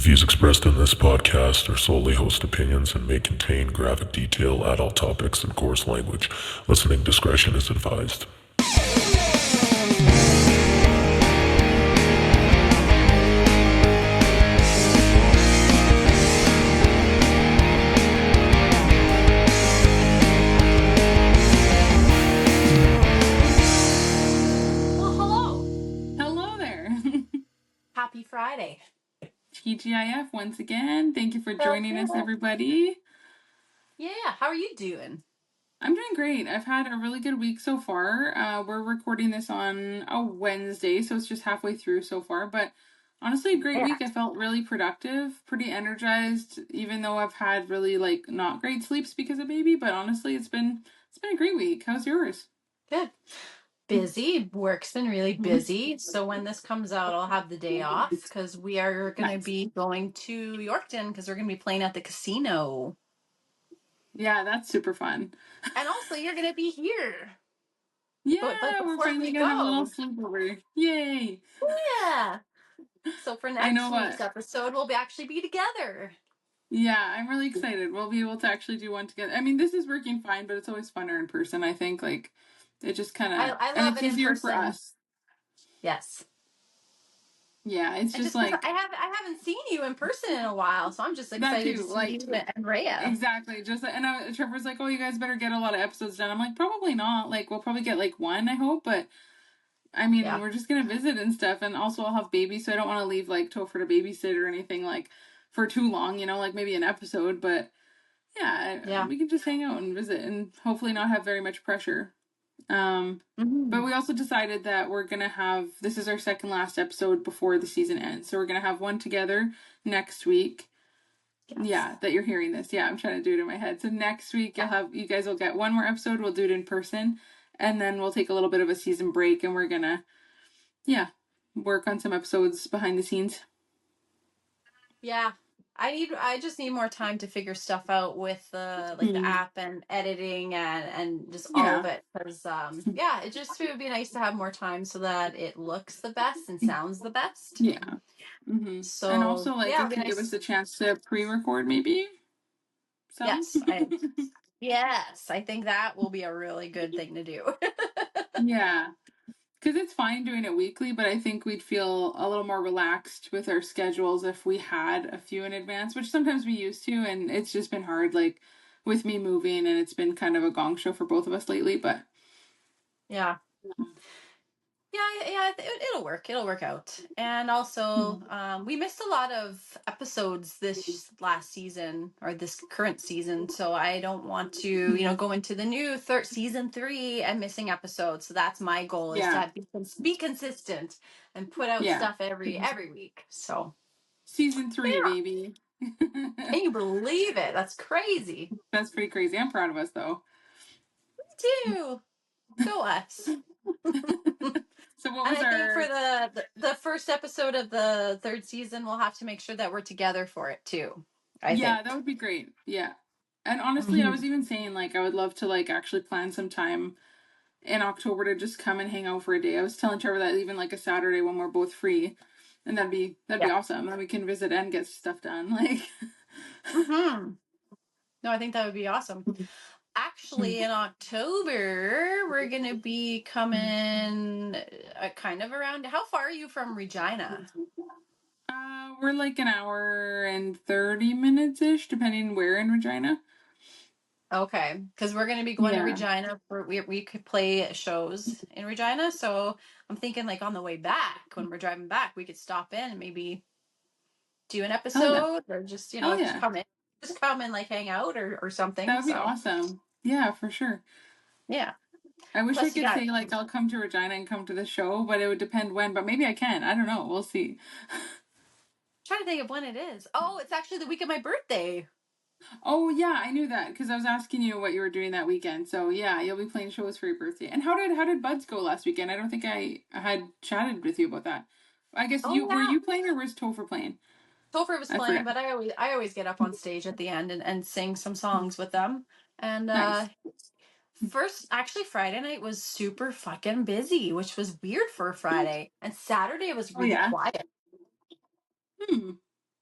views expressed in this podcast are solely host opinions and may contain graphic detail, adult topics, and coarse language. Listening discretion is advised. Well, hello. Hello there. Happy Friday. TGIF once again. Thank you for joining us, everybody. Yeah, how are you doing? I'm doing great. I've had a really good week so far. We're recording this on a Wednesday, so it's just halfway through so far. But honestly, a great week. I felt really productive, pretty energized, even though I've had really not great sleeps because of baby. But honestly, it's been a great week. How's yours? Good. Busy. Work's been really busy. So when this comes out, I'll have the day off because we are going to Nice. be going to Yorkton because we're going to be playing at the casino. Yeah, that's super fun. And also, you're going to be here. Yeah, But we're before finally we gonna have a little go, sleepover. Yay! yeah. So for I know next what. week's episode, we'll actually be together. Yeah, I'm really excited. We'll be able to actually do one together. I mean, this is working fine, but it's always funner in person, I think. It just kind of, I and love it's it in easier for person. us. Yes. Yeah, it's And just just because like, I haven't seen you in person in a while, so I'm just that excited to too. see you and Rhea. Exactly. Trevor's like, oh, you guys better get a lot of episodes done. I'm like, probably not. We'll probably get one, I hope, but I mean, Yeah. we're just going to visit and stuff. And also, I'll have babies, so I don't want to leave Topher to babysit or anything for too long, maybe an episode, but yeah, we can just hang out and visit and hopefully not have very much pressure. But we also decided that we're gonna have, this is our second last episode before the season ends, so we're gonna have one together next week. Yes. Yeah, that you're hearing this. Yeah, I'm trying to do it in my head. So next week you guys will get one more episode. We'll do it in person, and then we'll take a little bit of a season break, and we're gonna work on some episodes behind the scenes. Yeah. I just need more time to figure stuff out with the app and editing and just all of it, because it just would be nice to have more time so that it looks the best and sounds the best. Yeah. Mm-hmm. So and also it can nice. give us a chance to pre-record maybe some. Yes, I think that will be a really good thing to do. Yeah, because it's fine doing it weekly, but I think we'd feel a little more relaxed with our schedules if we had a few in advance, which sometimes we used to, and it's just been hard, with me moving, and it's been kind of a gong show for both of us lately, but Yeah. Yeah, it'll work. It'll work out. And also, we missed a lot of episodes this last season or this current season. So I don't want to, go into the new season 3 and missing episodes. So that's my goal, is to be consistent and put out stuff every week. So season 3, baby. can you believe it? That's crazy. That's pretty crazy. I'm proud of us, though. Me too. Go us. So what was I think for the first episode of the 3rd season, we'll have to make sure that we're together for it too. I think that would be great. Yeah. And honestly, I was even saying I would love to actually plan some time in October to just come and hang out for a day. I was telling Trevor that even a Saturday when we're both free, and that'd be awesome. Then we can visit and get stuff done. No, I think that would be awesome. Actually, in October, we're going to be coming kind of around. How far are you from Regina? We're an hour and 30 minutes ish, depending where in Regina. Okay, because we're going to be going to Regina we could play shows in Regina. So I'm thinking on the way back, when we're driving back, we could stop in and maybe do an episode or just just come and hang out or something. That would be awesome. Yeah, for sure. Yeah. I wish I could say I'll come to Regina and come to the show, but it would depend when. But maybe I can. I don't know. We'll see. Trying to think of when it is. Oh, it's actually the week of my birthday. Oh yeah, I knew that because I was asking you what you were doing that weekend. So yeah, you'll be playing shows for your birthday. And how did Buds go last weekend? I don't think I had chatted with you about that. I guess were you playing, or was Topher playing? Topher was playing, but I always get up on stage at the end and sing some songs with them. And nice. Actually Friday night was super fucking busy, which was weird for a Friday. And Saturday was really quiet.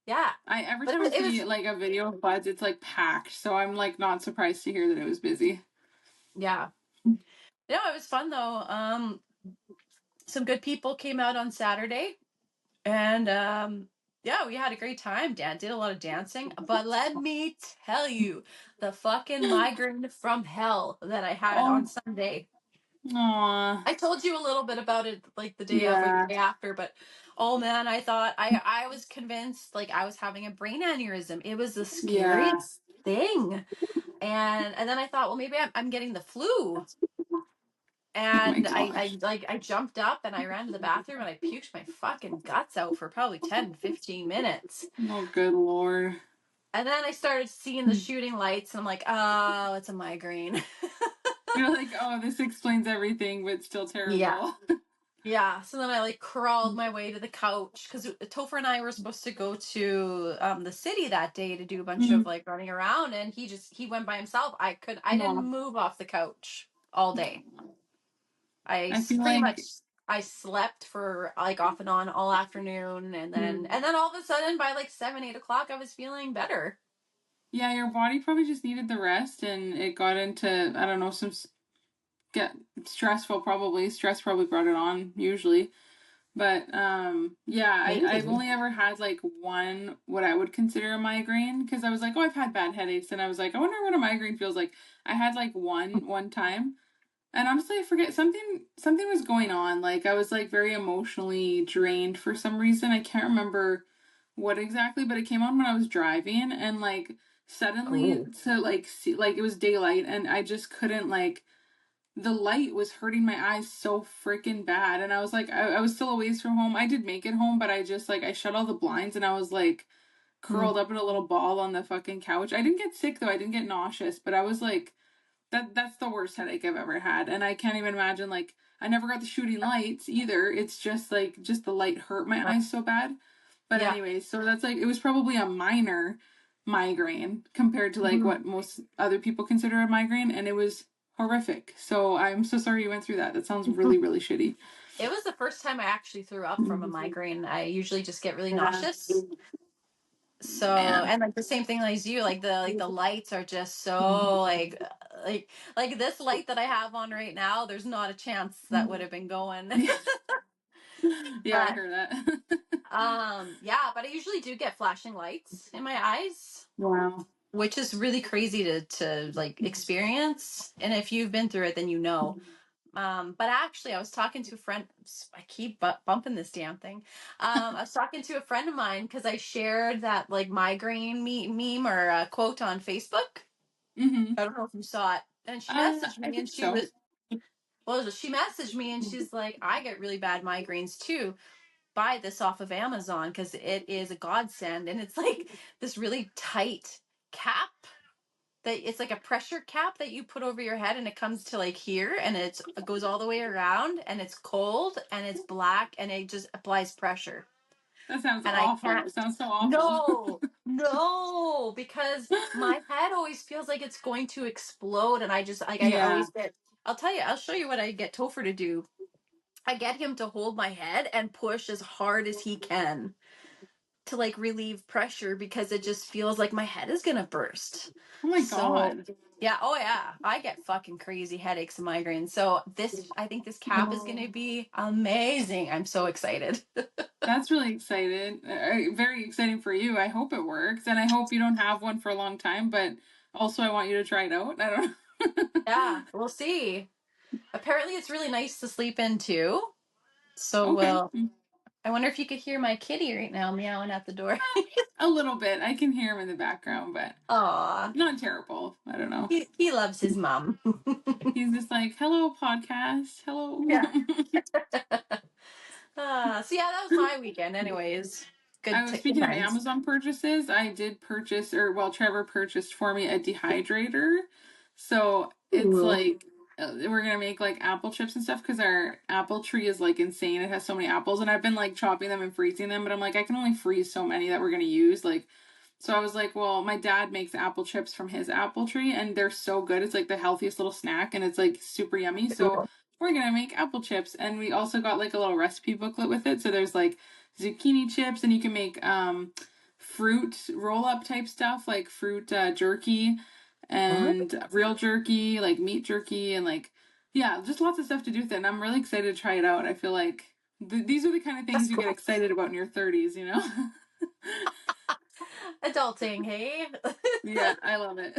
Yeah. Every But time I it see was, like a video of Buds, it's like packed. So I'm like not surprised to hear that it was busy. yeah. No, it was fun though. Some good people came out on Saturday, and yeah, we had a great time. Dan did a lot of dancing, but let me tell you, the fucking migraine from hell that I had on Oh, Sunday. aw. I told you a little bit about it like the day of or the Yeah, day after, but oh man, I thought I was convinced like I was having a brain aneurysm. It was the yeah. scariest thing. And then I thought, well, maybe I'm getting the flu. Oh my And gosh. I jumped up and I ran to the bathroom and I puked my fucking guts out for probably 10-15 minutes. Oh, good Lord. And then I started seeing the shooting lights and I'm like, oh, it's a migraine. You're like, oh, this explains everything, but still Yeah. terrible. Yeah. So then I like crawled my way to the couch because Topher and I were supposed to go to the city that day to do a bunch of Mm. like running around, and he went by himself. I didn't Aw. move off the couch all day. I feel Pretty much like, I slept for like off and on all afternoon, and then mm, all of a sudden by like 7-8 o'clock I was feeling better. yeah, your body probably just needed the rest and it got into, I don't know, get stressful probably. Stress probably brought it on usually. But yeah, I've Maybe. only ever had like one what I would consider a migraine because I was like, oh, I've had bad headaches, and I was like, I wonder what a migraine feels like. I had like one time, and honestly, I forget something was going on. Like I was like very emotionally drained for some reason. I can't remember what exactly, but it came on when I was driving, and like suddenly Oh. to like see like it was daylight, and I just couldn't like the light was hurting my eyes so freaking bad. And I was like, I was still a ways from home. I did make it home, but I just like, I shut all the blinds and I was like Mm. curled up in a little ball on the fucking couch. I didn't get sick though. I didn't get nauseous, but I was like, that's the worst headache I've ever had. And I can't even imagine, like, I never got the shooting lights either. It's just like, just the light hurt my eyes so bad. But Yeah. anyways, so that's like, it was probably a minor migraine compared to like Mhm. what most other people consider a migraine. And it was horrific. So I'm so sorry you went through that. That sounds really, really shitty. It was the first time I actually threw up from a migraine. I usually just get really Yeah. nauseous. So, Man. and like the same thing as you, like the lights are just so like this light that I have on right now, there's not a chance that would have been going. Yeah. Yeah, I But heard that. yeah, but I usually do get flashing lights in my eyes, Wow. which is really crazy to like experience. And if you've been through it, then you know. But actually, I was talking to a friend. I keep bumping this damn thing. I was talking to a friend of mine because I shared that like migraine meme or quote on Facebook. Mm-hmm. I don't know if you saw it. And she messaged I me, and think so. she messaged me, and she's like, I get really bad migraines too. Buy this off of Amazon because it is a godsend, and it's like this really tight cap that it's like a pressure cap that you put over your head, and it comes to like here, and it goes all the way around, and it's cold and it's black, and it just applies pressure. That sounds And I awful. can't, It sounds so awful. no, because my head always feels like it's going to explode, and I just like I Yeah. always get. I'll tell you. I'll show you what I get Topher to do. I get him to hold my head and push as hard as he can to like relieve pressure because it just feels like my head is gonna burst. Oh my So God. yeah, oh yeah, I get fucking crazy headaches and migraines. So I think this cap is gonna be amazing. I'm so excited. That's really excited. Very exciting for you. I hope it works. And I hope you don't have one for a long time, but also I want you to try it out. I don't know. Yeah, we'll see. Apparently, it's really nice to sleep in too. So Okay. I wonder if you could hear my kitty right now meowing at the door. A little bit. I can hear him in the background, but Aw, not terrible. I don't know. he loves his mom. He's just like, hello, podcast. Hello. Yeah. So yeah, that was my weekend. Anyways, I was good speaking of times. Amazon purchases. I did purchase, or well, Trevor purchased for me a dehydrator. So it's Ooh. like we're gonna make like apple chips and stuff because our apple tree is like insane. It has so many apples, and I've been like chopping them and freezing them, but I'm like, I can only freeze so many that we're gonna use. Like, so I was like, well, my dad makes apple chips from his apple tree, and they're so good. It's like the healthiest little snack, and it's like super yummy. So we're gonna make apple chips, and we also got like a little recipe booklet with it. So there's like zucchini chips, and you can make fruit roll-up type stuff, like fruit jerky and real jerky, like meat jerky, and like, yeah, just lots of stuff to do with it. And I'm really excited to try it out. I feel like these are the kind of That's things you get cool. excited about in your 30s, you know? Adulting, hey? Yeah, I love it.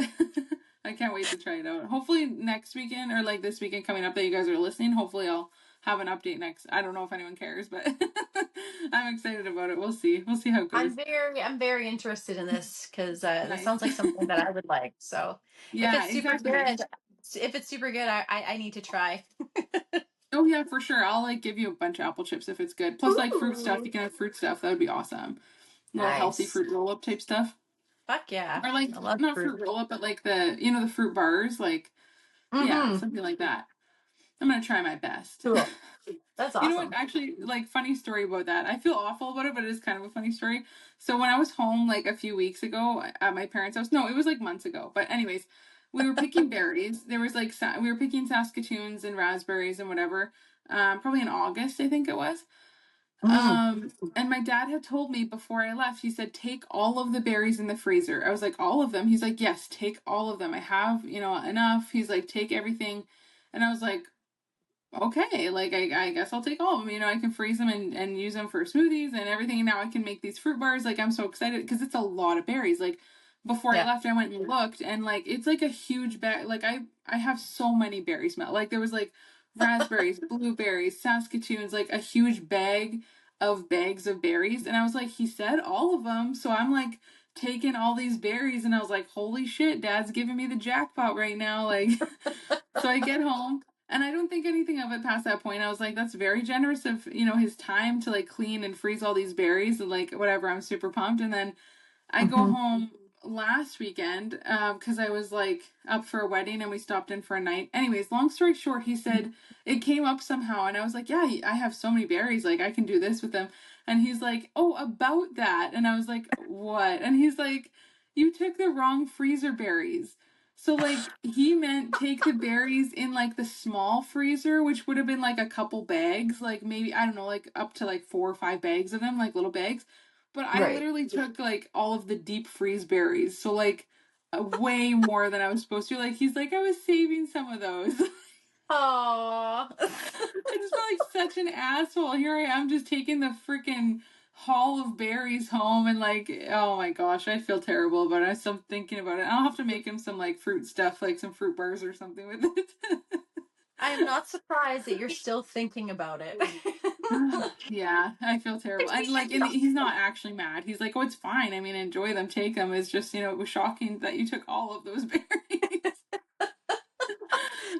I can't wait to try it out. Hopefully next weekend, or like this weekend coming up that you guys are listening, hopefully I'll have an update next. I don't know if anyone cares, but I'm excited about it. We'll see. We'll see how it goes. I'm very interested in this because this Nice. sounds like something that I would like. So if Yeah, it's super exactly. good, I need to try. Oh yeah, for sure. I'll like give you a bunch of apple chips if it's good. Plus like fruit stuff. Ooh, You can have fruit stuff. That would be awesome. Little healthy nice. fruit roll up type stuff. Fuck yeah. Or like I love not fruit. fruit roll up, but like the fruit bars, like yeah, Mm-hmm. something like that. I'm gonna try my best. Cool. That's You know what? awesome. Actually, like funny story about that. I feel awful about it, but it is kind of a funny story. So when I was home like a few weeks ago at my parents' house, no, it was like months ago. But anyways, we were picking berries. There was like we were picking Saskatoons and raspberries and whatever. Probably in August, I think it was. Mm. And my dad had told me before I left, he said, take all of the berries in the freezer. I was like, all of them? He's like, yes, take all of them. I have, enough. He's like, take everything. And I was like, okay, like I guess I'll take all of them. I can freeze them and use them for smoothies and everything. And now I can make these fruit bars. Like I'm so excited because it's a lot of berries. Like before I Yeah. left, I went and looked, and like it's like a huge bag. Like I have so many berry smell. Like there was like raspberries, blueberries, Saskatoons, like a huge bag of bags of berries. And I was like, he said all of them. So I'm like taking all these berries, and I was like, holy shit, Dad's giving me the jackpot right now. Like so I get home. And I don't think anything of it past that point. I was like, that's very generous of, his time to like clean and freeze all these berries and like whatever. I'm super pumped. And then I go Mm-hmm. home last weekend because I was like up for a wedding and we stopped in for a night. Anyways, long story short, he said it came up somehow. And I was like, yeah, I have so many berries. Like I can do this with them. And he's like, oh, about that. And I was like, what? And he's like, you took the wrong freezer berries. So like he meant take the berries in like the small freezer, which would have been like a couple bags, like maybe I don't know, like up to like 4 or 5 bags of them, like little bags. But I Right. literally took like all of the deep freeze berries, so like way more than I was supposed to. Like he's like I was saving some of those. Oh. I just feel like such an asshole. Here I am just taking the freaking haul of berries home and like, oh my gosh, I feel terrible about it. I'm still thinking about it. I'll have to make him some like fruit stuff, like some fruit bars or something with it. I am not surprised that you're still thinking about it. Yeah, I feel terrible. And like, and he's not actually mad. He's like, oh, it's fine. I mean, enjoy them, take them. It's just, it was shocking that you took all of those berries.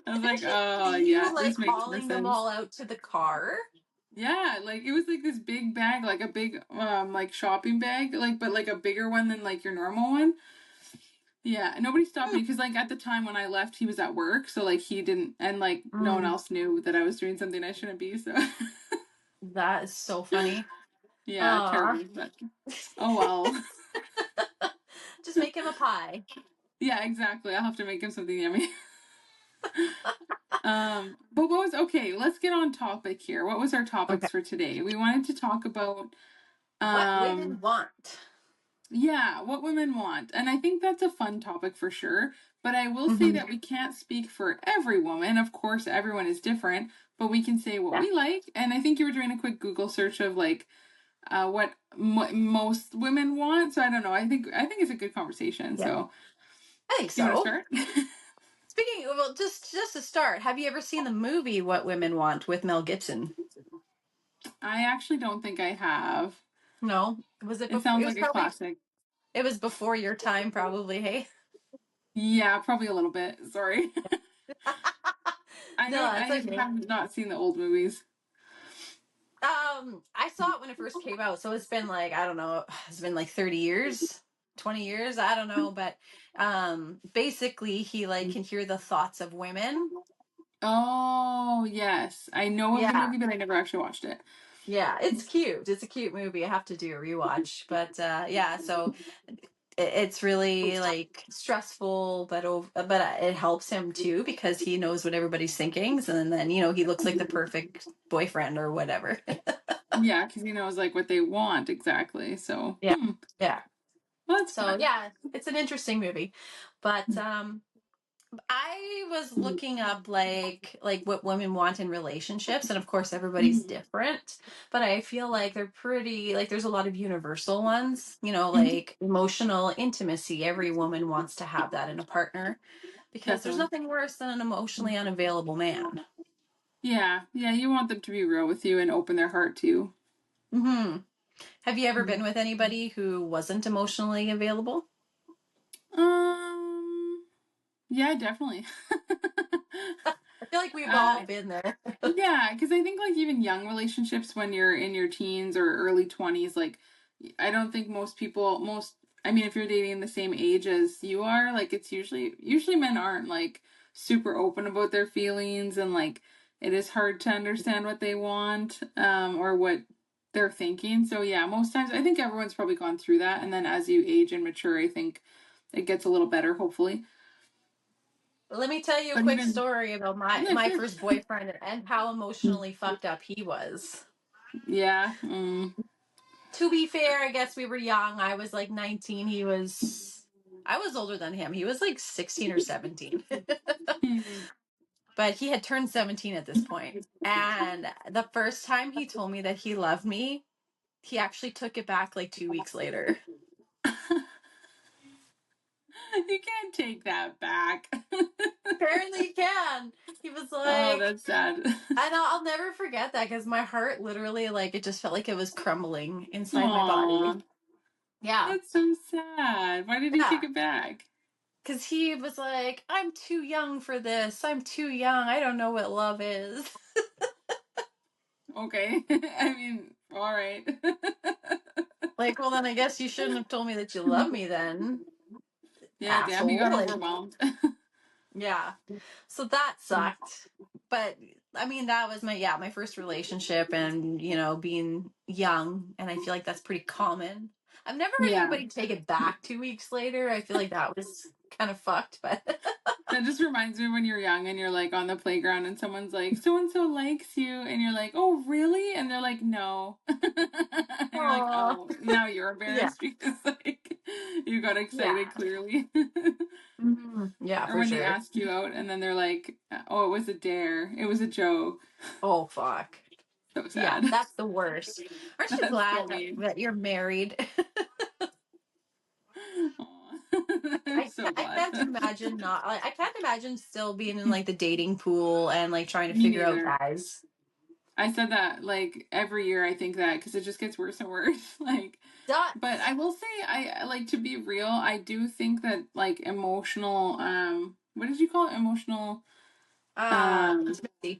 I was Did like, he oh see yeah, you like this makes more hauling them sense. all out to the car? Yeah, like it was like this big bag, like a big like shopping bag, like but like a bigger one than like your normal one. Yeah, nobody stopped me because like at the time when I left, he was at work, so like he didn't, and like no one Mm, else knew that I was doing something I shouldn't be. So that is so funny. yeah, Aw. terrible. But oh well. Just make him a pie. Yeah, exactly. I'll have to make him something yummy. But what was okay? Let's get on topic here. What was our Okay. topics for today? We wanted to talk about What women um want. yeah, what women want. And I think that's a fun topic for sure. But I will say Hmm. that we can't speak for every woman. Of course, everyone is different, but we can say what Yeah. we like. And I think you were doing a quick Google search of like what most women want. So I don't know. I think it's a good conversation. Yeah. So I think you want to so. start? Speaking of, well, just to start, have you ever seen the movie What Women Want with Mel Gibson? I actually don't think I have. No. Was it It before? sounds like a classic. It was before your time, probably, hey? Yeah, probably a little bit. Sorry. I No, don't. that's I okay. have not seen the old movies. I saw it when it first came out, so it's been like, I don't know, it's been like 30 years, 20 years, I don't know, but basically he like can hear the thoughts of women. Oh yes, I know of the Yeah. movie, but I never actually watched it. Yeah, it's cute. It's a cute movie. I have to do a rewatch. But yeah, so it's really like stressful, but it helps him too because he knows what everybody's thinking. So then he looks like the perfect boyfriend or whatever. Yeah, because he knows like what they want exactly. So, Yeah. Yeah. Well, that's So fun. yeah, it's an interesting movie. But I was looking up like what women want in relationships, and of course everybody's Mhm. different, but I feel like they're pretty like there's a lot of universal ones, Mhm. like emotional intimacy. Every woman wants to have that in a partner because there's Definitely. nothing worse than an emotionally unavailable man. Yeah, yeah, you want them to be real with you and open their heart to you. Mhm. Have you ever been Mhm. with anybody who wasn't emotionally available? Um, yeah, definitely. I feel like we've uh, all been there. Yeah, because I think like even young relationships when you're in your teens or early 20s, like I don't think I mean if you're dating the same age as you are, like it's usually men aren't like super open about their feelings and like it is hard to understand what they want or what they're thinking. So yeah, most times I think everyone's probably gone through that and then as you age and mature, I think it gets a little better hopefully. Let me tell you a But quick even story about my yeah, my sure. first boyfriend and how emotionally fucked up he was. Yeah. To be fair, I guess we were young. I was like 19. I was older than him. He was like 16 or 17. Mm. But he had turned 17 at this point. And the first time he told me that he loved me, he actually took it back like 2 weeks later. You can't take that back. Apparently he can. He was Oh, like, that's sad. and I'll never forget that because my heart literally, like, it just felt like it was crumbling inside my body. Aw, Yeah. that's so sad. Why did he take Yeah. it back? Because he was like, I'm too young for this. I'm too young. I don't know what love is. Okay. I mean, all right. Like, well, then I guess you shouldn't have told me that you love me then, Yeah, damn, he asshole. got Like, overwhelmed. yeah. So that sucked. But I mean, that was my first relationship and, being young. And I feel like that's pretty common. I've never heard Yeah. anybody take it back 2 weeks later. I feel like that was kind of fucked, but That just reminds me when you're young and you're like on the playground and someone's like, so and so likes you. And you're like, oh, really? And they're like, no. And you're like, Aw. oh, now you're Yeah. embarrassed because like you got excited Yeah. clearly. Yeah, Or for when they sure. ask you out and then they're like, oh, it was a dare. It was a joke. Oh, fuck. So Yeah, sad. that's the worst. Aren't you That's glad so mean. that you're married? Aw. I'm I so I glad. can't imagine not. I can't imagine still being in like the dating pool and like trying to Me figure out neither. guys. I said that like every year I think that because it just gets worse and worse. Like, but Dots. I will say I like to be real. I do think that like emotional what did you call it? Emotional um Intimacy.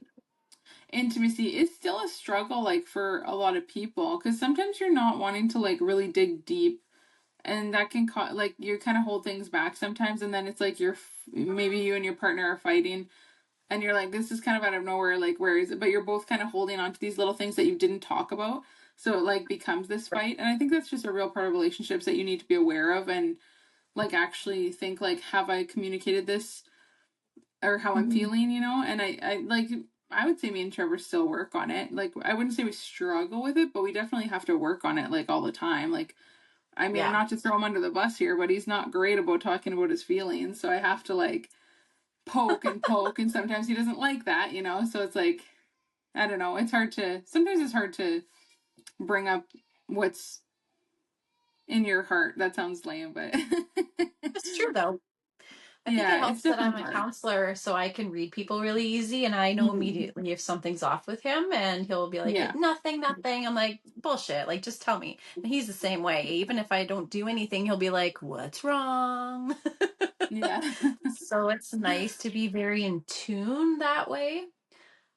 intimacy is still a struggle like for a lot of people because sometimes you're not wanting to like really dig deep and that can cause like you kind of hold things back sometimes and then it's like maybe you and your partner are fighting and you're like this is kind of out of nowhere like where is it but you're both kind of holding on to these little things that you didn't talk about so it like becomes this fight and I think that's just a real part of relationships that you need to be aware of and like actually think like have I communicated this or how I'm Mhm. feeling and I like I would say me and Trevor still work on it like I wouldn't say we struggle with it but we definitely have to work on it like all the time like I mean, Yeah. not to throw him under the bus here, but he's not great about talking about his feelings. So I have to like poke, and sometimes he doesn't like that. So it's like, I don't know. Sometimes it's hard to bring up what's in your heart. That sounds lame, but It's true though. I think it yeah, it's helps that I'm definitely a hard. counselor, so I can read people really easy, and I know Mhm. immediately if something's off with him, and he'll be like, Yeah, nothing, nothing. I'm like, bullshit, like, just tell me. And he's the same way. Even if I don't do anything, he'll be like, what's wrong? yeah, So it's nice to be very in tune that way.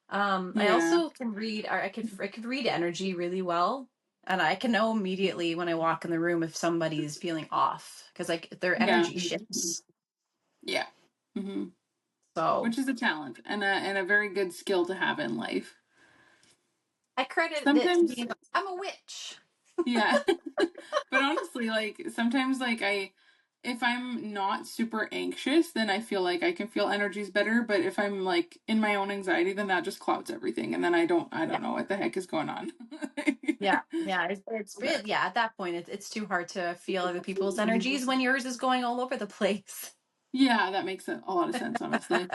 I yeah, also can read, or I could read energy really well. And I can know immediately when I walk in the room if somebody's feeling off because like their yeah, energy shifts. yeah. So Which is a talent and a very good skill to have in life. I credit it to Sometimes, being I'm a witch. yeah. But honestly, like sometimes, like if I'm not super anxious, then I feel like I can feel energies better. But if I'm like in my own anxiety, then that just clouds everything, and then I don't Yeah. know what the heck is going on. Yeah. It's But yeah. At that point, it's too hard to feel other people's energies when yours is going all over the place. yeah, that makes a lot of sense, honestly.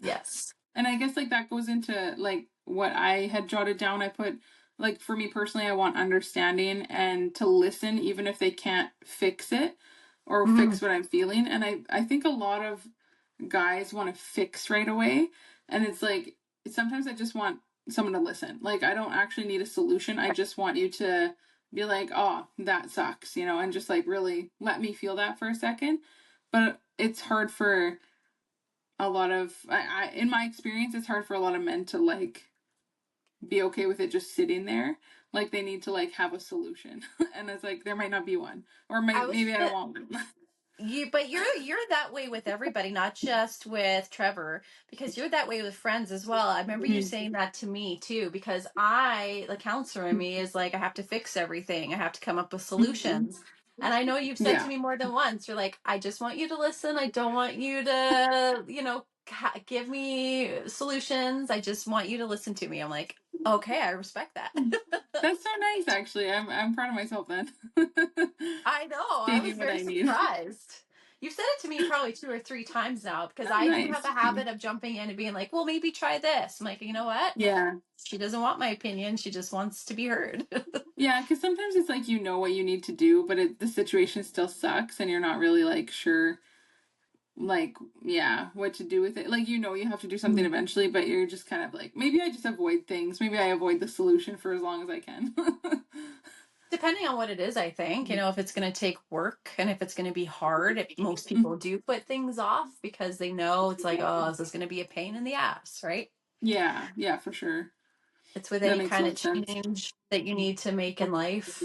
Yes. And I guess like that goes into like what I had jotted down. I put like for me personally, I want understanding and to listen, even if they can't fix it or Mhm. fix what I'm feeling. And I think a lot of guys want to fix right away. And it's like sometimes I just want someone to listen. Like I don't actually need a solution. I just want you to be like, oh, that sucks, you know, and just like really let me feel that for a second. But it's hard for a lot of in my experience, it's hard for a lot of men to like be okay with it just sitting there. Like they need to like have a solution, and it's like there might not be one, or I was maybe I don't want one. but you're that way with everybody, not just with Trevor, because you're that way with friends as well. I remember you saying that to me too, because the counselor in me is like, I have to fix everything. I have to come up with solutions. And I know you've said to Yeah, me more than once, you're like, I just want you to listen. I don't want you to, give me solutions. I just want you to listen to me. I'm like, okay, I respect that. that's so nice. Actually, I'm proud of myself then. I know. I was Stating what very I need. surprised. You've said it to me probably 2 or 3 times now, because Oh, I do have nice. a habit of jumping in and being like, well, maybe try this. I'm like, you know what? Yeah. She doesn't want my opinion. She just wants to be heard. Yeah, because sometimes it's like you know what you need to do, but the situation still sucks, and you're not really like sure like yeah what to do with it, like you know you have to do something eventually, but you're just kind of like maybe I just avoid things, maybe I avoid the solution for as long as I can. Depending on what it is, I think, if it's going to take work and if it's going to be hard, most people do put things off because they know it's like, oh, this is going to be a pain in the ass, right? Yeah, for sure. It's with That any makes a kind lot of of sense. change that you need to make in life.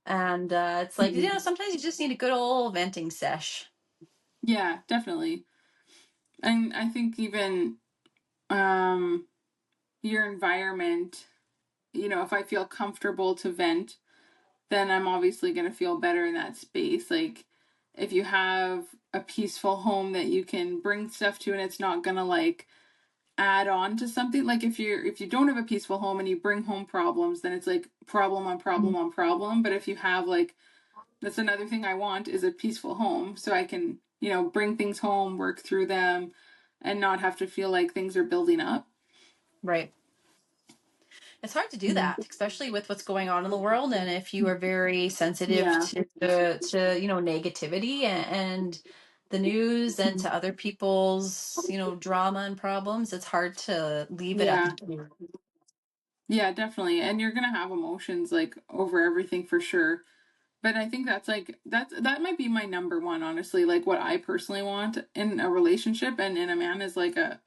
And it's like, sometimes you just need a good old venting sesh. Yeah, definitely. And I think even um your environment, if I feel comfortable to vent, then I'm obviously going to feel better in that space. Like if you have a peaceful home that you can bring stuff to and it's not going to like add on to something, like if you don't have a peaceful home and you bring home problems, then it's like problem on problem on problem. But if you have like, that's another thing I want is a peaceful home so I can, bring things home, work through them, and not have to feel like things are building up. Right. It's hard to do that, especially with what's going on in the world. And if you are very sensitive Yeah, to negativity and the news and to other people's, drama and problems, it's hard to leave it at the yeah, door. yeah, definitely. And you're gonna have emotions like over everything for sure. But I think that might be my number one, honestly. Like what I personally want in a relationship and in a man is like a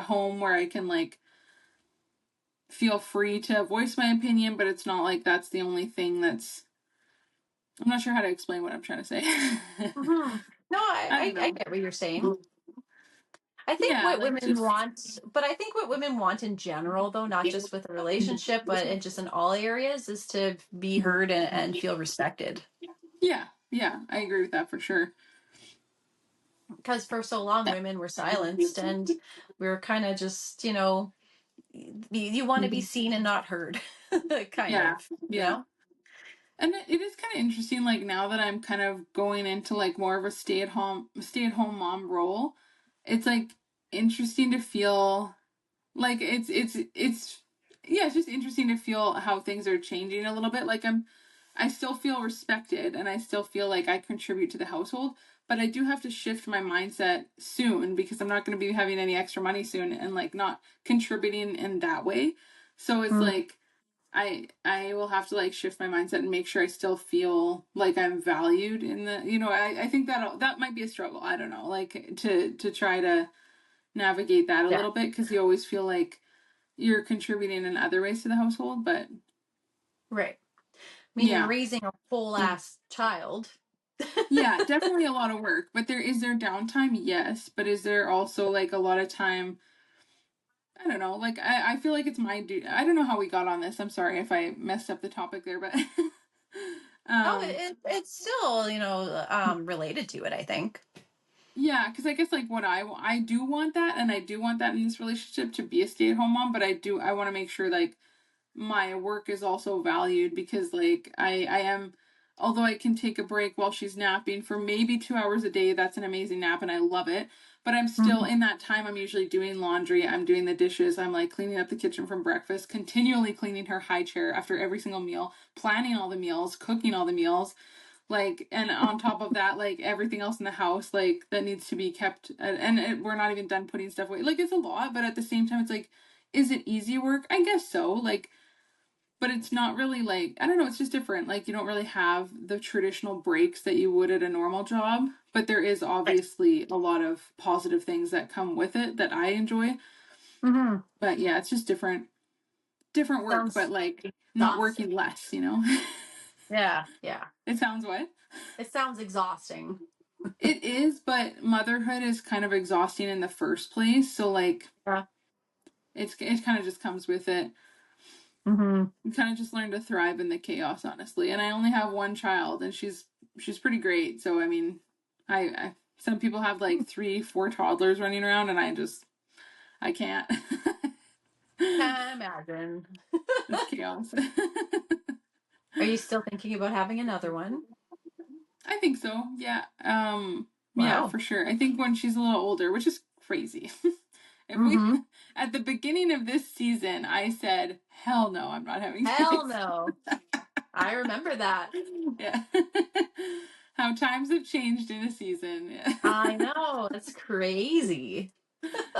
home where I can like feel free to voice my opinion, but it's not like that's the only thing that's. I'm not sure how to explain what I'm trying to say. Hmm. No, I don't I know. get what you're saying. I think Yeah, what like women just want, but I think what women want in general, though, not just with a relationship, but just in all areas, is to be heard and feel respected. yeah, I agree with that for sure. Because for so long, women were silenced, and we were kind of just, you want to be seen and not heard, kind Yeah, of, yeah. And it is kind of interesting, like now that I'm kind of going into like more of a stay at home mom role, it's like interesting to feel like it's yeah, it's just interesting to feel how things are changing a little bit. Like I still feel respected and I still feel like I contribute to the household, but I do have to shift my mindset soon because I'm not going to be having any extra money soon and like not contributing in that way. So it's Mm, like I will have to like shift my mindset and make sure I still feel like I'm valued in the, I think that might be a struggle. I don't know, like to try to navigate that a yeah, little bit because you always feel like you're contributing in other ways to the household, but right. I mean, you're yeah. raising a whole ass child. Yeah, definitely a lot of work, but there downtime? Yes, but is there also like a lot of time? I don't know. Like I feel like it's my duty. I don't know how we got on this. I'm sorry if I messed up the topic there, but Oh, Um, it's still, related to it, I think. yeah, because I guess like what I do want that, and I do want that in this relationship to be a stay-at-home mom, but I want to make sure like my work is also valued because like I am, although I can take a break while she's napping for maybe 2 hours a day. That's an amazing nap and I love it. But I'm still Mhm. in that time. I'm usually doing laundry. I'm doing the dishes. I'm like cleaning up the kitchen from breakfast, continually cleaning her high chair after every single meal, planning all the meals, cooking all the meals. Like, and on top of that, like everything else in the house, like that needs to be kept. We're not even done putting stuff away. Like, it's a lot, but at the same time, it's like, is it easy work? I guess so. Like, but it's not really like, I don't know, it's just different. Like you don't really have the traditional breaks that you would at a normal job, but there is Right. obviously a lot of positive things that come with it that I enjoy. Hmm. But yeah, it's just different work, but Sounds like not working exhausting. less, you know. Yeah, yeah. It sounds what? It sounds exhausting. It is, but motherhood is kind of exhausting in the first place, so like Yeah. it kind of just comes with it. Hmm. You kind of just learn to thrive in the chaos, honestly. And I only have one child, and she's pretty great. So I mean, I some people have like 3, 4 toddlers running around, and I can't. Can't imagine. It's chaos. Are you still thinking about having another one? I think so. Yeah. Yeah, Wow. for sure. I think when she's a little older, which is crazy. If we Hmm. at the beginning of this season, I said, "Hell no, I'm not having Hell kids." no. I remember that. Yeah. How times have changed in a season. Yeah. I know. It's crazy.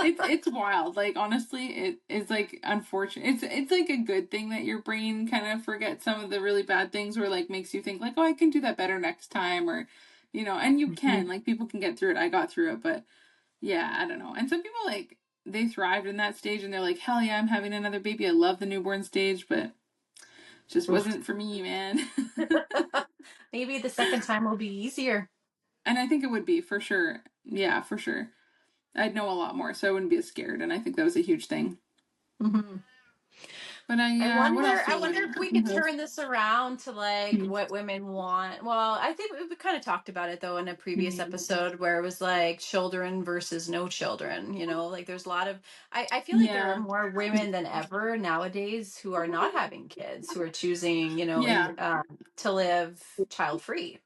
It's wild. Like honestly, it is like unfortunate. It's like a good thing that your brain kind of forgets some of the really bad things, or like makes you think like, oh, I can do that better next time, or and you Mhm. can like people can get through it. I got through it, but yeah, I don't know. And some people like they thrived in that stage, and they're like, hell yeah, I'm having another baby. I love the newborn stage, but just Oof. wasn't for me, man. Maybe the second time will be easier. And I think it would be for sure. Yeah, for sure. I'd know a lot more, so I wouldn't be as scared. And I think that was a huge thing. Hmm. But what else do I you wonder want if we to could turn this around to like know? what women want. Well, I think we kind of talked about it though in a previous Mhm. episode where it was like children versus no children. Like there's a lot of I feel like there are Yeah, more women than ever nowadays who are not having kids, who are choosing, yeah, to live child free.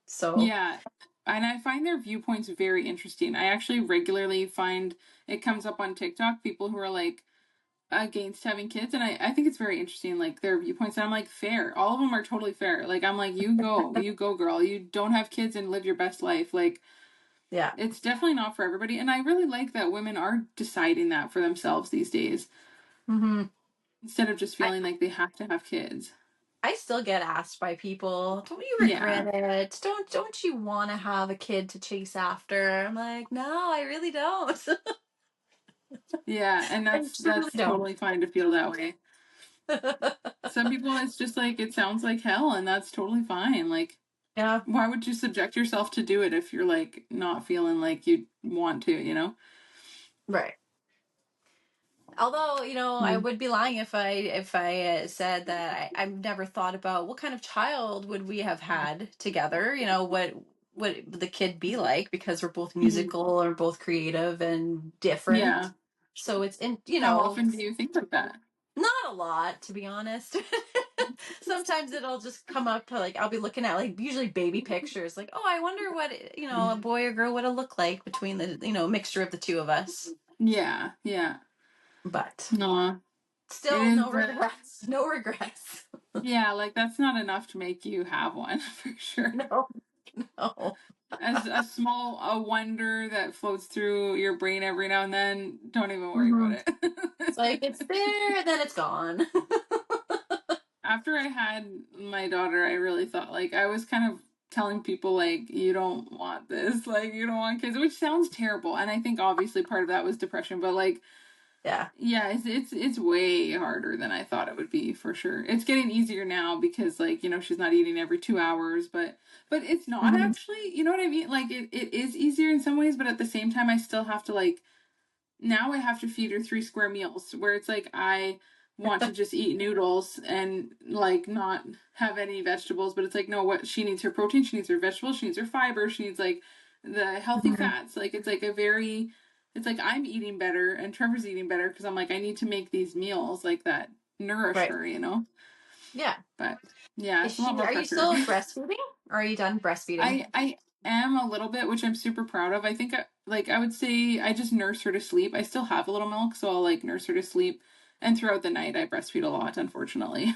So yeah. And I find their viewpoints very interesting. I actually regularly find it comes up on TikTok, people who are like against having kids, and I think it's very interesting, like their viewpoints. And I'm like, fair. All of them are totally fair. Like I'm like, you go, girl. You don't have kids and live your best life. Like yeah. it's definitely not for everybody. And I really like that women are deciding that for themselves these days Hmm. instead of just I feeling like they have to have kids. I still get asked by people, "Don't you regret Yeah. it? Don't you want to have a kid to chase after?" I'm like, "No, I really don't. Yeah, and I truly that's don't." totally fine to feel that way. Some people it's just like it sounds like hell and that's totally fine. Like Yeah, why would you subject yourself to do it if you're like not feeling like you want to? right. Although, I Mm. would be lying if I said that I've never thought about what kind of child would we have had together. What would the kid be like, because we're both Mhm. musical or both creative and different. Yeah. So it's in, How often do you think like that? not a lot, to be honest. Sometimes it'll just come up like I'll be looking at like usually baby pictures, like, oh, I wonder what, a boy or girl would have looked like between the, mixture of the two of us. Yeah, yeah. But No. It still no is regrets. No regrets. yeah, like that's not enough to make you have one for sure. No, no. As a small a wonder that floats through your brain every now and then, don't even worry about Hmm. It's like it. it's there, and then it's gone. After I had my daughter, I really thought like I was kind of telling people like you don't want this, like you don't want kids, which sounds terrible. And I think obviously part of that was depression, but like Yeah. yeah, it's way harder than I thought it would be for sure. It's getting easier now because like, she's not eating every 2 hours, but it's not Hmm. actually, you know what I mean? Like it is easier in some ways, but at the same time I still have to like now I have to feed her 3 square meals where it's like I want to just eat noodles and like not have any vegetables, but it's like, no, what she needs her protein, she needs her vegetables, she needs her fiber, she needs like the healthy fats. Like it's like it's like I'm eating better and Trevor's eating better because I'm like, I need to make these meals like that nourish Right. her, you know? Yeah. But yeah, it's a lot more Are you pressure. still breastfeeding? Or are you done breastfeeding? I am a little bit, which I'm super proud of. I think I would say I just nurse her to sleep. I still have a little milk, so I'll like nurse her to sleep. And throughout the night, I breastfeed a lot, unfortunately.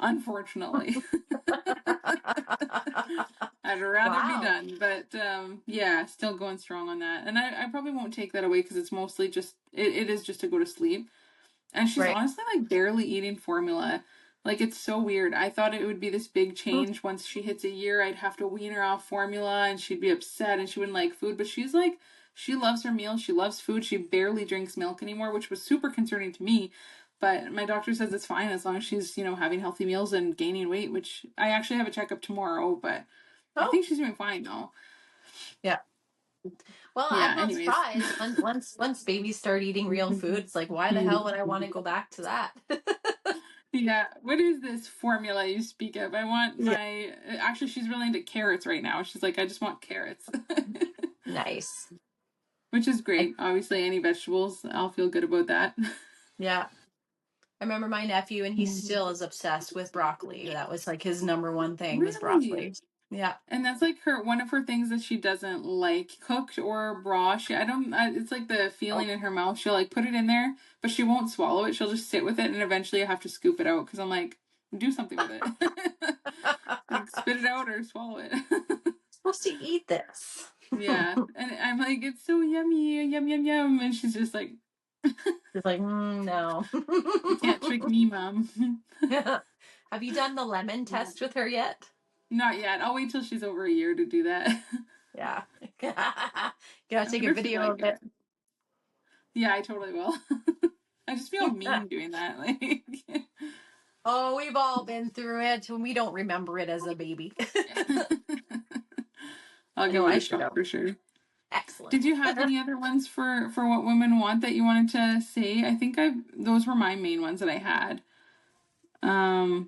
Unfortunately. I'd rather be Wow. done, but yeah, still going strong on that. And I probably won't take that away because it's mostly just it is just to go to sleep. And she's Right. honestly like barely eating formula. Like it's so weird. I thought it would be this big change once she hits a year. I'd have to wean her off formula and she'd be upset and she wouldn't like food. But she's like, she loves her meals. She loves food. She barely drinks milk anymore, which was super concerning to me. But my doctor says it's fine as long as she's, you know, having healthy meals and gaining weight, which I actually have a checkup tomorrow, but I think she's doing fine though. Yeah. Well, Yeah, I'm not anyways. surprised. Once babies start eating real food, it's like, why the hell would I want to go back to that? Yeah, what is this formula you speak of? I want Yeah. my actually she's really into carrots right now. She's like, I just want carrots. Nice. Which is great. Obviously any vegetables, I'll feel good about that. Yeah. I remember my nephew, and he still is obsessed with broccoli. That was like his number one thing was Really? broccoli. Yeah. And that's like one of her things that she doesn't like, cooked or raw. I don't, it's like the Oh. feeling in her mouth. She'll like put it in there, but she won't swallow it. She'll just sit with it, and eventually I have to scoop it out because I'm like, do something with it. Like spit it out or swallow it. Supposed to eat this. Yeah. And I'm like, it's so yummy, yum, yum, yum. And she's just like, It's like, no. you can't trick me, Mom. Have you done the lemon test with her yet? Not yet. I'll wait till she's over a year to do that. Yeah. Gotta I take wonder a if she'd video like of it. it. Yeah, I totally will. I just feel mean doing that. Like, Oh, we've all been through it, and we don't remember it as a baby. I'll I give know it I a should shot have. for sure. Excellent. Did you have any other ones for what women want that you wanted to say? I think those were my main ones that I had. I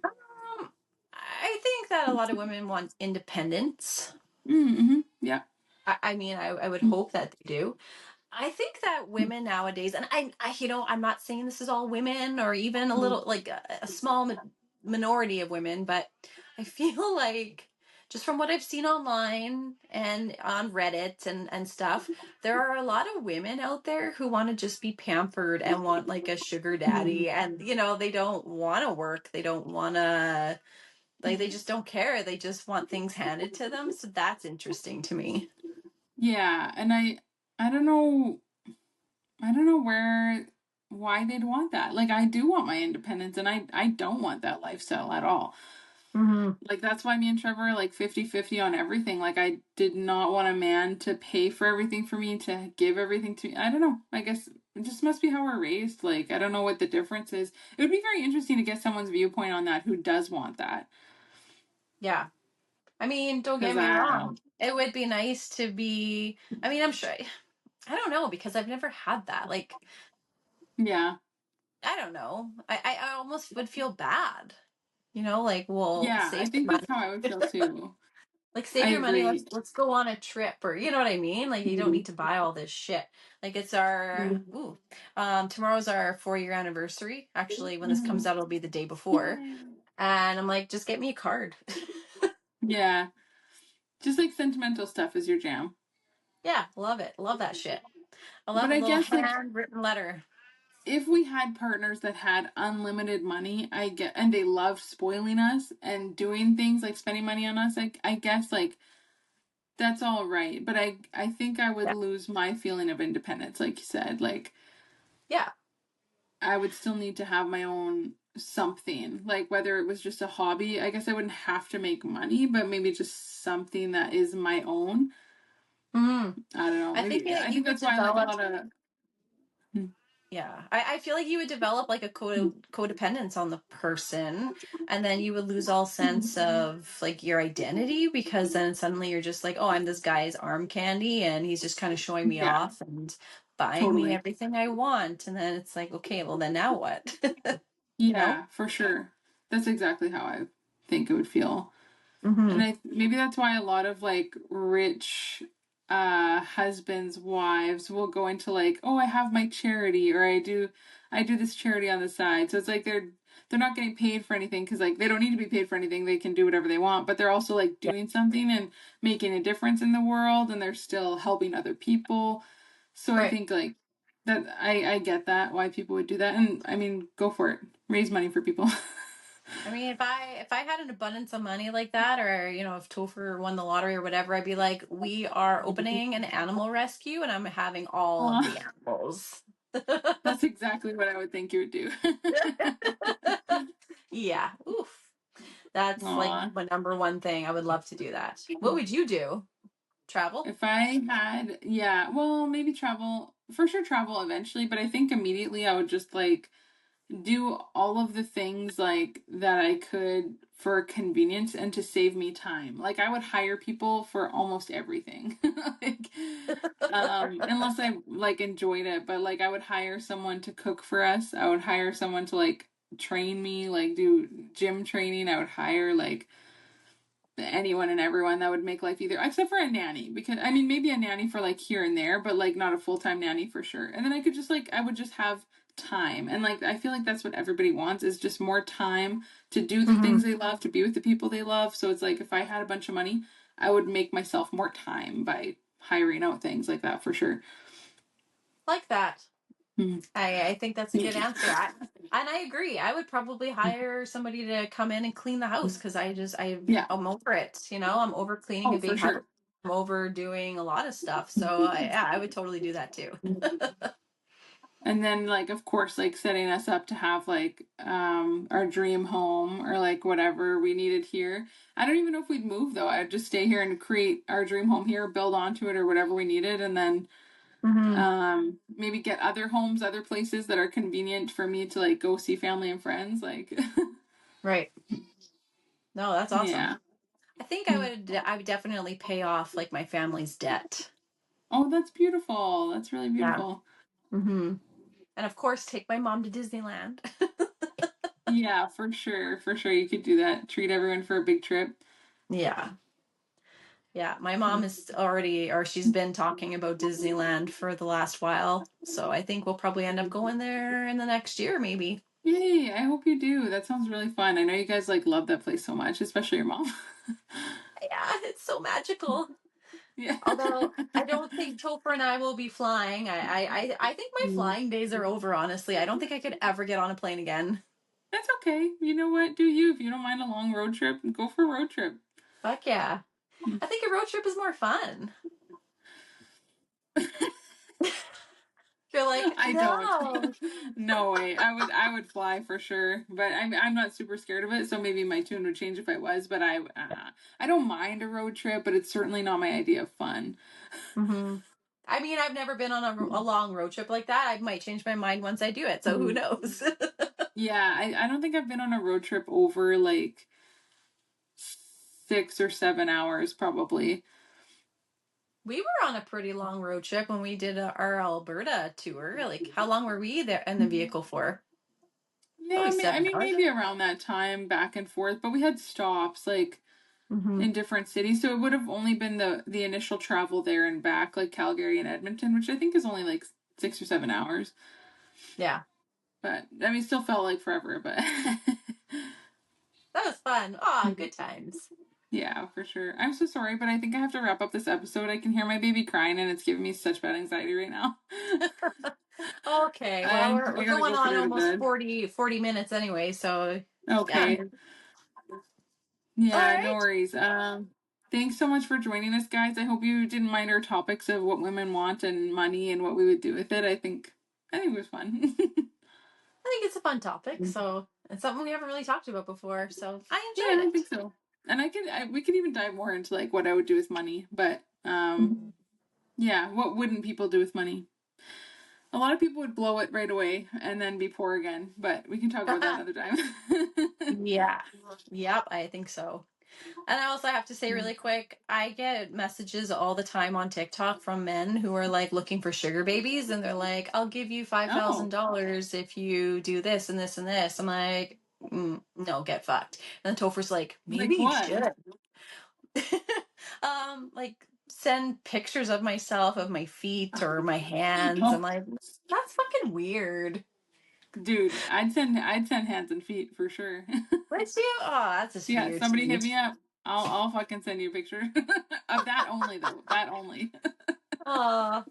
think that a lot of women want independence. Mm-hmm, yeah. I mean, I would hope that they do. I think that women nowadays, and I'm not saying this is all women or even a little like a small minority of women, but I feel like just from what I've seen online and on Reddit and stuff, there are a lot of women out there who want to just be pampered and want like a sugar daddy, and they don't want to work, they don't want to like, they just don't care, they just want things handed to them. So that's interesting to me. Yeah, and I don't know why they'd want that. Like I do want my independence and I don't want that lifestyle at all. Like that's why me and Trevor are like 50-50 on everything. Like I did not want a man to pay for everything for me, to give everything to me. I don't know. I guess it just must be how we're raised. Like I don't know what the difference is. It would be very interesting to get someone's viewpoint on that who does want that. Yeah. I mean, don't get Because me I don't wrong. know. It would be nice to be, I mean, I'm sure, I don't know, because I've never had that. Like, Yeah. I don't know. I almost would feel bad, like, well, Yeah, I save your think that's money. how I would feel too. Like, I save your money, agree. let's go on a trip, or you know what I mean? Like, you don't need to buy all this shit. Like, it's tomorrow's our 4-year anniversary. Actually, when this comes out, it'll be the day before. And I'm like, just get me a card. Yeah. Just like sentimental stuff is your jam. Yeah, love it. Love that shit. I love But a I little guess like handwritten letter. if we had partners that had unlimited money, and they loved spoiling us and doing things like spending money on us, I guess like that's all right. But I think I would Yeah. lose my feeling of independence, like you said. Like Yeah. I would still need to have my own something. Like whether it was just a hobby, I guess I wouldn't have to make money, but maybe just something that is my own. Mm-hmm. I don't know. I think Maybe I you think would that's why I like a develop. lot of. Yeah, I feel like you would develop like a codependence on the person, and then you would lose all sense of like your identity, because then suddenly you're just like, oh, I'm this guy's arm candy, and he's just kind of showing me Yeah, off and buying me totally. everything I want, and then it's like, okay, well then now what? you know? Yeah, for sure. That's exactly how I think it would feel. And Mm-hmm. maybe that's why a lot of like rich husbands, wives will go into like, oh, I have my charity, or I do this charity on the side. So it's like they're not getting paid for anything because like they don't need to be paid for anything. They can do whatever they want, but they're also like Yeah. doing something and making a difference in the world, and they're still helping other people. So I Right. think like that I get that why people would do that. And I mean, go for it. Raise money for people. I mean, if I had an abundance of money like that, or if Topher won the lottery or whatever, I'd be like, we are opening an animal rescue, and I'm having all of the Aw, animals. that's exactly what I would think you would do. Yeah. Oof. That's like Aw. my number one thing. I would love to do that. What would you do? Travel? If I had, yeah, well, maybe travel, for sure travel eventually, but I think immediately I would just like do all of the things like that I could for convenience and to save me time. Like I would hire people for almost everything. Like unless I like enjoyed it, but like I would hire someone to cook for us. I would hire someone to like train me, like do gym training. I would hire like anyone and everyone that would make life either, except for a nanny, because I mean maybe a nanny for like here and there, but like not a full-time nanny for sure. And then I could just like I would just have time, and like I feel like that's what everybody wants, is just more time to do the Hmm. things they love, to be with the people they love. So it's like if I had a bunch of money, I would make myself more time by hiring out things like that for sure. Like that. Mhm. I think that's a good answer. And I agree. I would probably hire somebody to come in and clean the house because Yeah. I'm over it. I'm over cleaning Oh, a for big house. sure. I'm over doing a lot of stuff. So yeah, I would totally do that too. And then like of course like setting us up to have like our dream home or like whatever we needed here. I don't even know if we'd move though. I'd just stay here and create our dream home here, build onto it or whatever we needed, and then Hmm. maybe get other homes, other places that are convenient for me to like go see family and friends like Right. No, that's awesome. yeah. I think I would definitely pay off like my family's debt. Oh, that's beautiful. That's really Yeah. beautiful. Hmm. And of course, take my mom to Disneyland. Yeah, for sure. For sure you could do that. Treat everyone for a big trip. Yeah. Yeah, my mom is already, or she's been talking about Disneyland for the last while. So I think we'll probably end up going there in the next year, maybe. Yay, I hope you do. That sounds really fun. I know you guys like love that place so much, especially your mom. Yeah, it's so magical. Yeah. Although I don't think Topher and I will be flying. I think my flying days are over, honestly. I don't think I could ever get on a plane again. That's okay. You know what? Do you? If you don't mind a long road trip, go for a road trip. Fuck yeah. I think a road trip is more fun. You're like, I don't. no. No way. I would fly for sure, but I'm not super scared of it, so maybe my tune would change if I was, but I don't mind a road trip, but it's certainly not my idea of fun. Hmm. I mean, I've never been on a long road trip like that. I might change my mind once I do it, so who knows? Yeah, I don't think I've been on a road trip over like 6 or 7 hours probably. We were on a pretty long road trip when we did our Alberta tour. Like, how long were we there in the vehicle for? Yeah, Probably I seven mean hours. maybe around that time back and forth, but we had stops like Hmm. in different cities. So it would have only been the initial travel there and back, like Calgary and Edmonton, which I think is only like 6 or 7 hours. Yeah, But I mean, it still felt like forever. But that was fun. Ah, good times. yeah, for sure. I'm so sorry, but I think I have to wrap up this episode. I can hear my baby crying, and it's giving me such bad anxiety right now. Okay, well, we're I gotta going go put on her to almost bed. 40 minutes anyway, so yeah. Okay. All Yeah, no right. worries. Thanks so much for joining us, guys. I hope you didn't mind our topics of what women want and money and what we would do with it. I think it was fun. I think it's a fun topic, so it's something we haven't really talked about before, so I Yeah, enjoyed I it. think so. And we could even dive more into like what I would do with money. But Mhm. yeah, what wouldn't people do with money? A lot of people would blow it right away and then be poor again. But we can talk about that another time. Yeah. Yep, I think so. And I also have to say really quick, I get messages all the time on TikTok from men who are like looking for sugar babies, and they're like, "I'll give you Oh, $5,000 if you do this and this and this." I'm like, no, get fucked. And then Topher's like, maybe like you what? should. Like send pictures of myself of my feet or my hands. I'm Oh, like, that's fucking weird. dude, I'd send hands and feet for sure. Would you? Oh, that's just Yeah, weird to somebody me. hit me up. I'll fucking send you a picture of that only though. That only. Oh,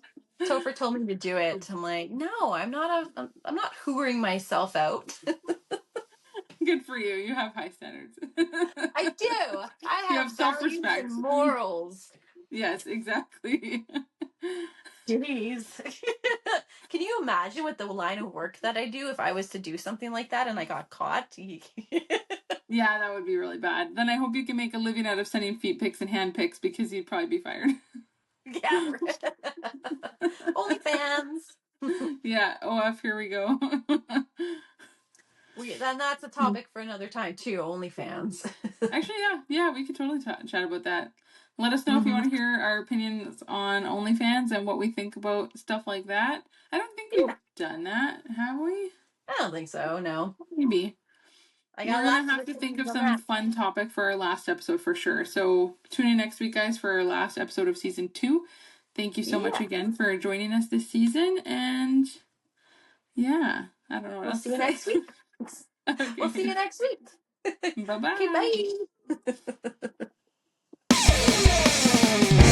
Topher told me to do it. I'm like, no, I'm not hoovering myself out. Good for you. You have high standards. I do. I You have have values self-respect. and morals. Yes, exactly. Jeez. Can you imagine what the line of work that I do if I was to do something like that and I got caught? Yeah, that would be really bad. Then I hope you can make a living out of sending feet pics and hand pics because you'd probably be fired. Yeah. OnlyFans. Yeah, OF, here we go. Then that's a topic for another time too. OnlyFans. Actually, yeah, we could totally chat about that. Let us know if you Hmm. want to hear our opinions on OnlyFans and what we think about stuff like that. I don't think we've Yeah, done that, have we? I don't think so. No, Maybe. I We're got gonna lots of have to think opinions of on some that. fun topic for our last episode for sure. So tune in next week, guys, for our last episode of season 2. Thank you so much Yeah, again for joining us this season, and yeah, I don't know what we'll else see to you say. next week. We'll see you Okay, next week. bye Okay, bye. bye.